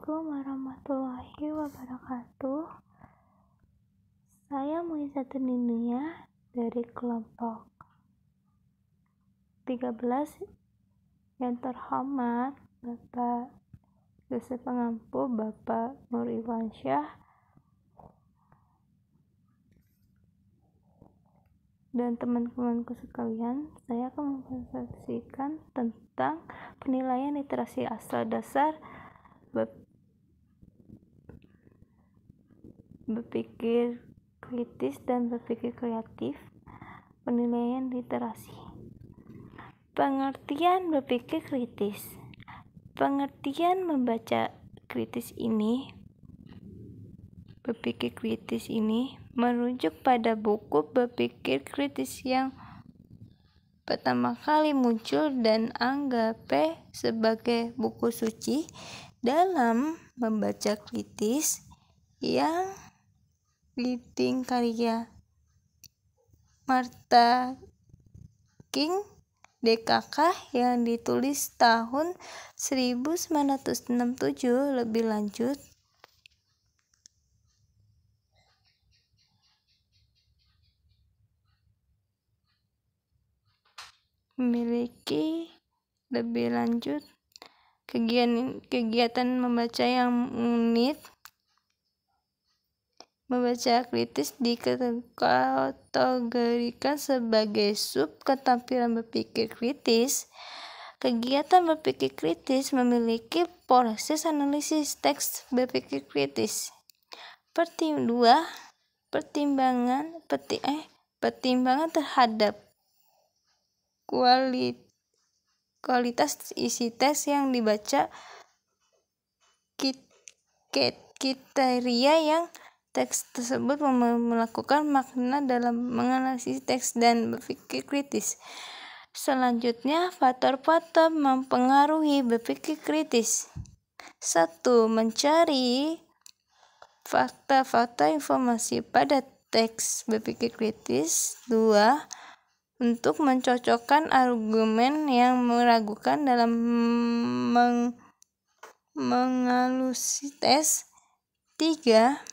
Assalamualaikum warahmatullahi wabarakatuh. Saya Muizatun Ninia dari kelompok 13. Yang terhormat Bapak Dosen Pengampu Bapak Nur Irwansyah dan teman-temanku sekalian, saya akan mempresentasikan tentang penilaian literasi asal dasar berpikir kritis dan berpikir kreatif. Penilaian literasi. Pengertian berpikir kritis. Pengertian membaca kritis ini, berpikir kritis ini merujuk pada buku berpikir kritis yang pertama kali muncul dan anggap sebagai buku suci dalam membaca kritis, yang leading karya Martha King DKK yang ditulis tahun 1967. Lebih lanjut, memiliki kegiatan membaca yang unik. Membaca kritis dikategorikan sebagai sub keterampilan berpikir kritis. Kegiatan berpikir kritis memiliki proses analisis teks berpikir kritis. Pertimbangan terhadap kualitas isi teks yang dibaca. Kriteria yang teks tersebut melakukan makna dalam menganalisis teks dan berpikir kritis. Selanjutnya, faktor-faktor mempengaruhi berpikir kritis. 1. Mencari fakta-fakta informasi pada teks berpikir kritis. 2. Untuk mencocokkan argumen yang meragukan dalam menganalisis teks. 3.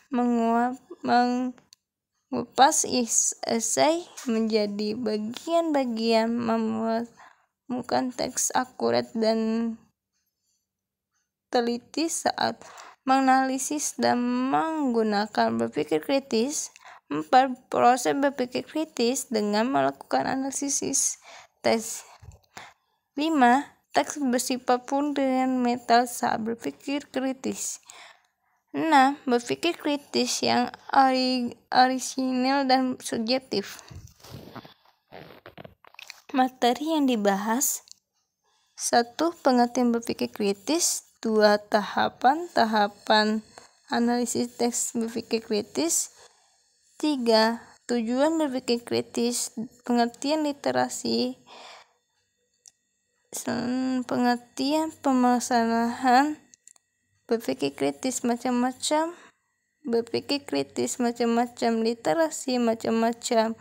Mengupas esai menjadi bagian-bagian, menemukan teks akurat dan teliti saat menganalisis dan menggunakan berpikir kritis. 4. Proses berpikir kritis dengan melakukan analisis teks. 5. Teks bersifat fundamental saat berpikir kritis. 6. Berpikir kritis yang orisinil dan subjektif. Materi yang dibahas. 1. Pengertian berpikir kritis. 2. Tahapan analisis teks berpikir kritis. 3. Tujuan berpikir kritis. Pengertian literasi. Pengertian permasalahan berpikir kritis macam-macam, berpikir kritis macam-macam, literasi macam-macam,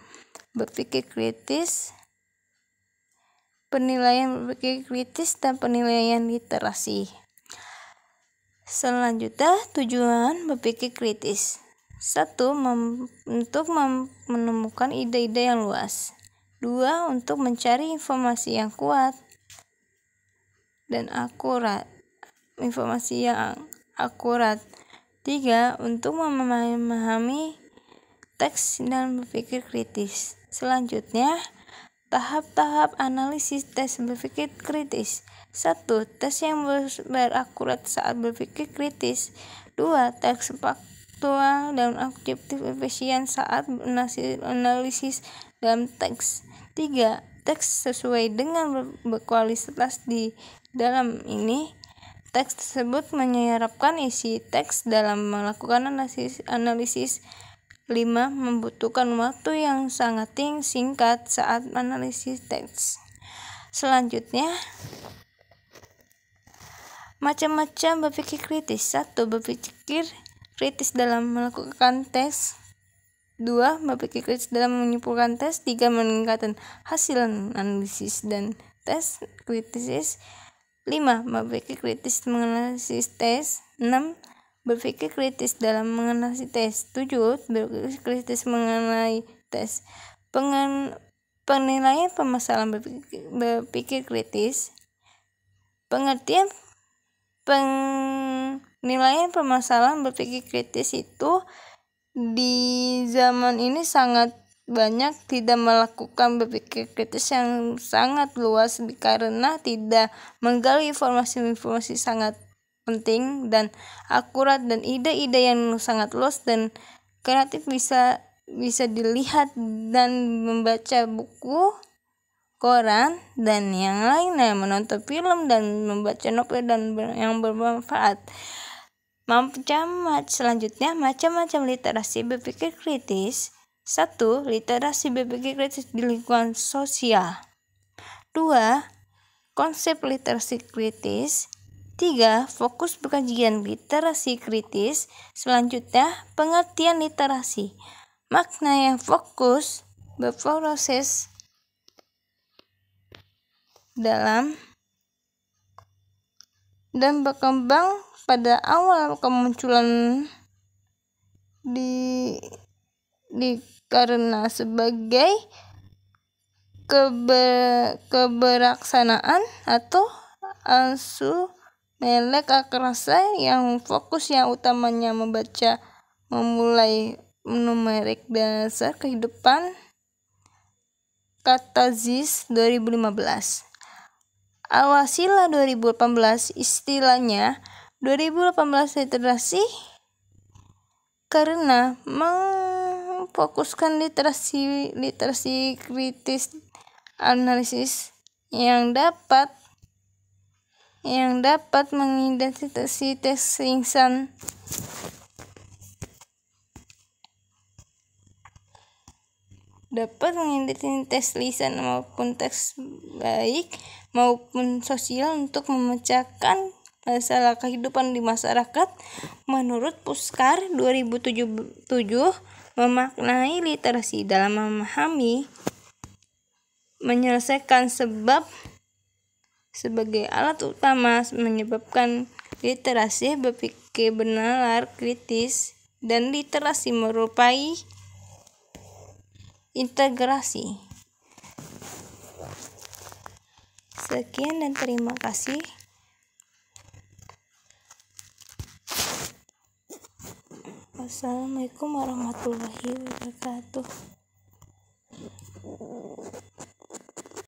berpikir kritis, penilaian berpikir kritis dan penilaian literasi. Selanjutnya, tujuan berpikir kritis. 1. Untuk menemukan ide-ide yang luas. 2. Untuk mencari informasi yang kuat dan akurat. 3. Untuk memahami teks dan berpikir kritis. Selanjutnya, tahap-tahap analisis teks berpikir kritis. 1. Teks yang berakurat saat berpikir kritis. 2. Teks faktual dan objektif efisien saat analisis dalam teks. 3. Teks sesuai dengan berkualitas. Di dalam ini, teks tersebut menyerapkan isi teks dalam melakukan analisis. 5. Membutuhkan waktu yang sangat singkat saat analisis teks. Selanjutnya, macam-macam berpikir kritis. 1. Berpikir kritis dalam melakukan teks. 2. Berpikir kritis dalam menyimpulkan teks. 3. Meningkatkan hasil analisis dan tes kritis. 5. Berpikir kritis menganalisis tes. 6. Berpikir kritis dalam menganalisis tes. 7. Berpikir kritis mengenai tes. Penilaian permasalahan berpikir kritis. Penilaian permasalahan berpikir kritis itu di zaman ini sangat banyak tidak melakukan berpikir kritis yang sangat luas karena tidak menggali informasi-informasi sangat penting dan akurat, dan ide-ide yang sangat luas dan kreatif bisa dilihat dan membaca buku, koran, dan yang lainnya, menonton film dan membaca novel dan yang bermanfaat. Selanjutnya, macam-macam literasi berpikir kritis. 1. Literasi berpikir kritis di lingkungan sosial. 2. Konsep literasi kritis. 3. Fokus pengkajian literasi kritis. Selanjutnya, pengertian literasi. Makna yang fokus, berproses dalam dan berkembang pada awal kemunculan karena sebagai keberaksanaan atau asu melek akrasa yang fokus yang utamanya membaca, memulai numerik dasar kehidupan. Katazis 2015. Alwasila 2018. Istilahnya 2018 literasi karena memfokuskan literasi kritis analisis yang dapat mengidentifikasi teks lisan maupun teks baik maupun sosial untuk memecahkan masalah kehidupan di masyarakat. Menurut Puskar 2007 memaknai literasi dalam memahami, menyelesaikan sebab sebagai alat utama menyebabkan literasi berpikir benar kritis, dan literasi merupai integrasi. Sekian dan terima kasih. Wassalamualaikum warahmatullahi wabarakatuh.